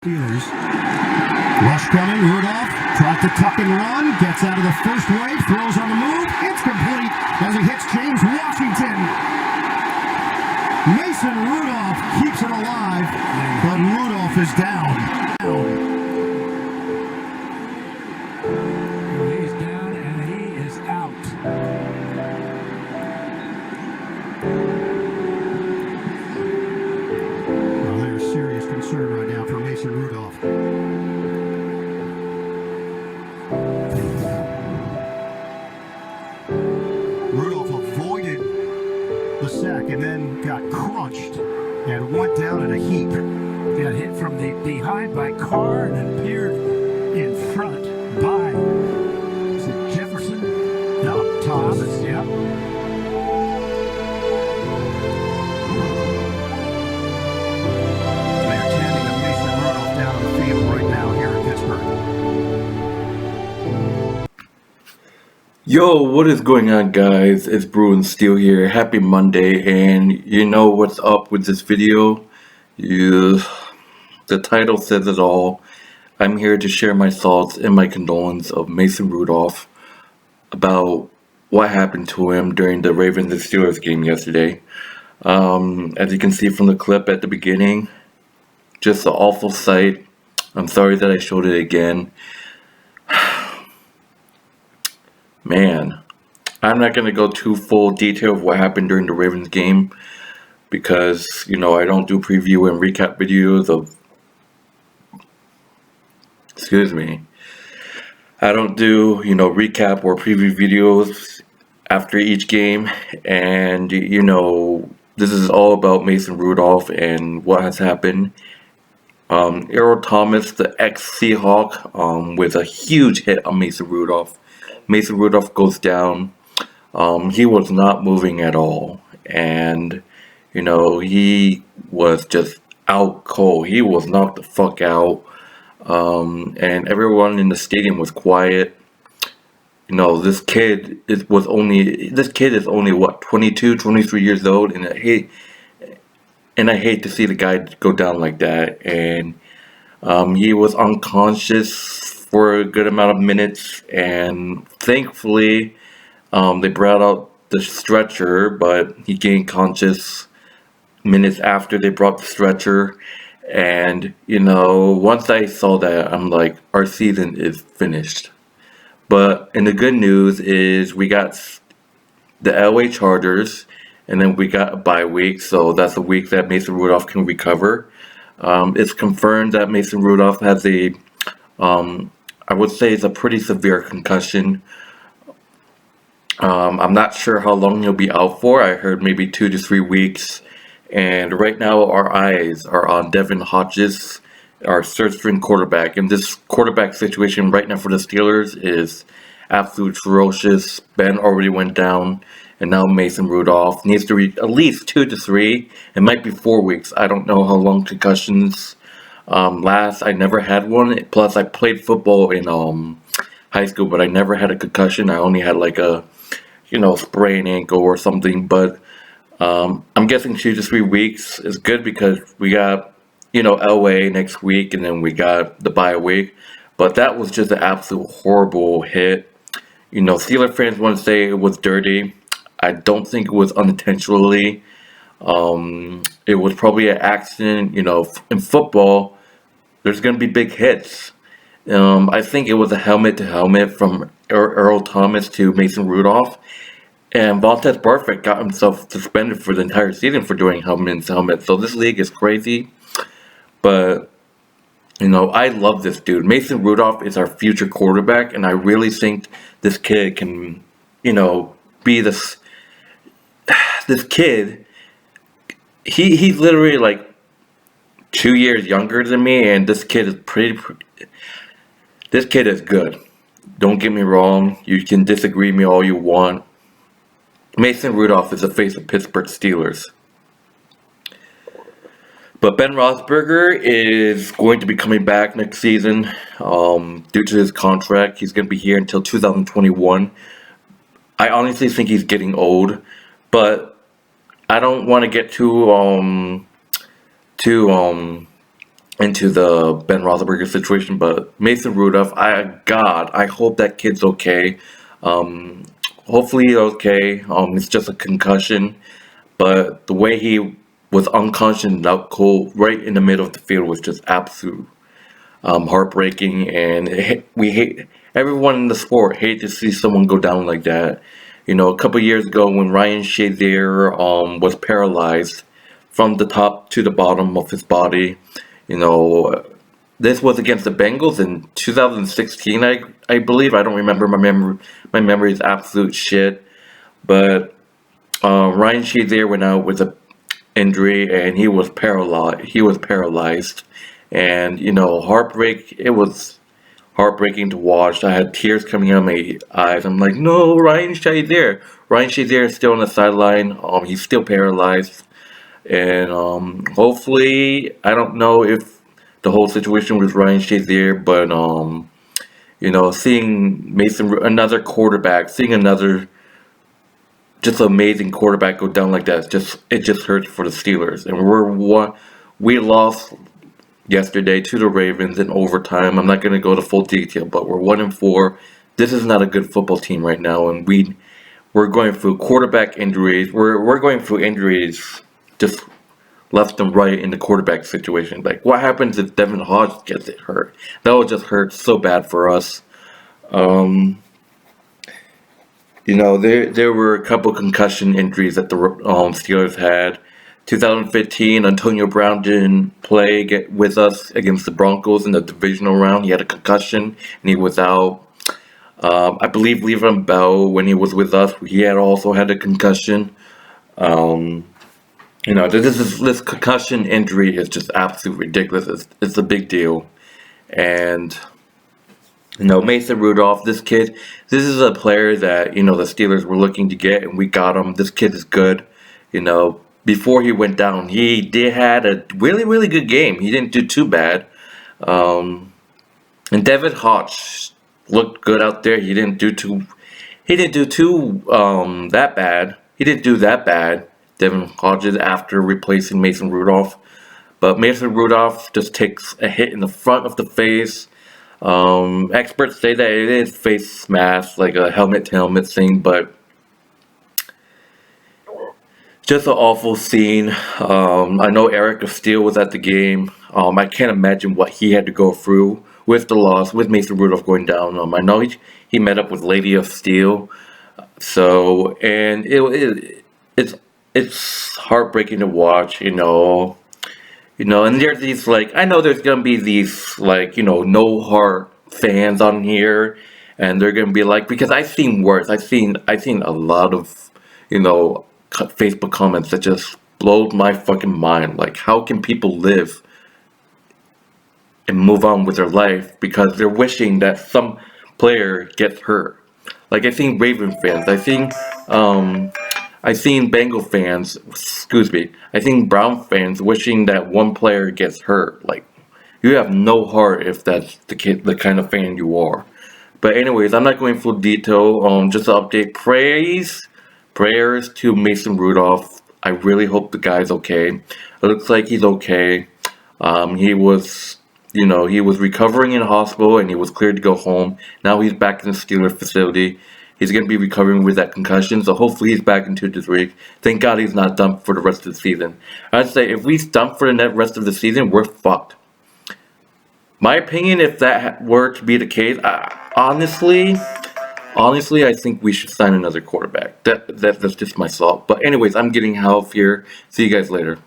Steelers. Rush coming, Rudolph tries to tuck and run, gets out of the first wave, throws on the move, it's complete as he hits James Washington. Mason Rudolph keeps it alive, but Rudolph is down. He's down and he is out. Well, there's serious concern right now for Mason Rudolph. Rudolph avoided the sack and then got crunched and went down in a heap. Got hit from the behind by Carr and then appeared in front by, is it Jefferson? No, Thomas, yeah. They're tending to Mason Rudolph down on the field right now here in Pittsburgh. Yo, what is going on, guys? It's Bruin Steel here. Happy Monday, and you know what's up with this video? The title says it all. I'm here to share my thoughts and my condolences of Mason Rudolph about what happened to him during the Ravens and Steelers game yesterday. As you can see from the clip at the beginning, just an awful sight. I'm sorry that I showed it again. Man, I'm not going to go too full detail of what happened during the Ravens game because, I don't do preview and recap videos of, I don't do, recap or preview videos after each game, and, this is all about Mason Rudolph and what has happened. Earl Thomas, the ex-Seahawk, with a huge hit on Mason Rudolph. Mason Rudolph goes down. He was not moving at all. And, he was just out cold. He was knocked the fuck out. And everyone in the stadium was quiet. This kid is only what, 22, 23 years old, and I hate to see the guy go down like that. And he was unconscious for a good amount of minutes, and thankfully they brought out the stretcher, but he gained conscious minutes after they brought the stretcher. And once I saw that, I'm like, our season is finished. But and the good news is we got the LA Chargers, and then we got a bye week, so that's a week that Mason Rudolph can recover. It's confirmed that Mason Rudolph has I would say it's a pretty severe concussion. I'm not sure how long he'll be out for. I heard maybe 2 to 3 weeks. And right now our eyes are on Devin Hodges, our third string quarterback. And this quarterback situation right now for the Steelers is absolute ferocious. Ben already went down, and now Mason Rudolph needs to reach at least 2 to 3. It might be 4 weeks. I don't know how long concussions last. I never had one. Plus, I played football in high school, but I never had a concussion. I only had like a sprained ankle or something. But I'm guessing 2 to 3 weeks is good because we got LA next week, and then we got the bye week. But that was just an absolute horrible hit. Steeler fans want to say it was dirty. I don't think it was unintentionally. It was probably an accident. In football, there's going to be big hits. I think it was a helmet-to-helmet from Earl Thomas to Mason Rudolph. And Vontaze Burfict got himself suspended for the entire season for doing helmet-to-helmet. So this league is crazy. But, I love this dude. Mason Rudolph is our future quarterback. And I really think this kid can, be this kid. He's literally like 2 years younger than me, and this kid is this kid is good. Don't get me wrong. You can disagree with me all you want. Mason Rudolph is the face of Pittsburgh Steelers. But Ben Roethlisberger is going to be coming back next season due to his contract. He's going to be here until 2021. I honestly think he's getting old, but I don't want to get too into the Ben Roethlisberger situation. But Mason Rudolph, I hope that kid's okay. Um, Hopefully he's okay. It's just a concussion, but the way he was unconscious and out cold right in the middle of the field was just absolute heartbreaking. And we hate everyone in the sport hate to see someone go down like that. You know, a couple years ago when Ryan Shazier was paralyzed from the top to the bottom of his body, you know, this was against the Bengals in 2016, I believe. I don't remember. My memory is absolute shit. But Ryan Shazier went out with an injury and he was paralyzed. And you know, it was heartbreaking to watch. I had tears coming out of my eyes. I'm like, no, Ryan Shazier. Ryan Shazier is still on the sideline. He's still paralyzed. And hopefully, I don't know if the whole situation with Ryan Shazier, but you know, seeing another quarterback, seeing another just amazing quarterback go down like that, it just hurts for the Steelers. And we lost yesterday to the Ravens in overtime. I'm not going to go to full detail, but we're 1-4. This is not a good football team right now, and we're going through quarterback injuries. We're going through injuries just left and right in the quarterback situation. Like, what happens if Devin Hodge gets it hurt? That would just hurt so bad for us. You know, there were a couple concussion injuries that the Steelers had. 2015, Antonio Brown didn't play with us against the Broncos in the divisional round. He had a concussion and he was out. I believe Le'Veon Bell, when he was with us, he had also had a concussion. You know, this concussion injury is just absolutely ridiculous. It's a big deal. And you know, Mason Rudolph, this is a player that, you know, the Steelers were looking to get, and we got him. This kid is good. You know, before he went down, he had a really, really good game. He didn't do too bad. And Devin Hodge looked good out there. He didn't do too that bad. He didn't do that bad, Devin Hodges, after replacing Mason Rudolph. But Mason Rudolph just takes a hit in the front of the face. Experts say that it is face mask, like a helmet-to-helmet thing, but just an awful scene. I know Eric of Steel was at the game. I can't imagine what he had to go through with the loss, with Mason Rudolph going down. I know he met up with Lady of Steel, so, and it's heartbreaking to watch, you know. You know, and there's these, like, I know there's gonna be these, like, you know, no heart fans on here, and they're gonna be like, because I've seen worse. I've seen a lot of, you know, Facebook comments that just blowed my fucking mind. Like, how can people live and move on with their life because they're wishing that some player gets hurt? Like, I've seen Raven fans. I've seen Bengal fans, I think Brown fans wishing that one player gets hurt. Like, you have no heart if that's the kind of fan you are. But anyways, I'm not going full detail. Just to update, prayers to Mason Rudolph. I really hope the guy's okay. It looks like he's okay. He was recovering in a hospital and he was cleared to go home. Now he's back in the Steelers facility. He's going to be recovering with that concussion, so hopefully he's back into this week. Thank God he's not done for the rest of the season. I'd say if he's done for the rest of the season, we're fucked. My opinion, if that were to be the case, honestly, I think we should sign another quarterback. That's just my thought. But anyways, I'm getting health here. See you guys later.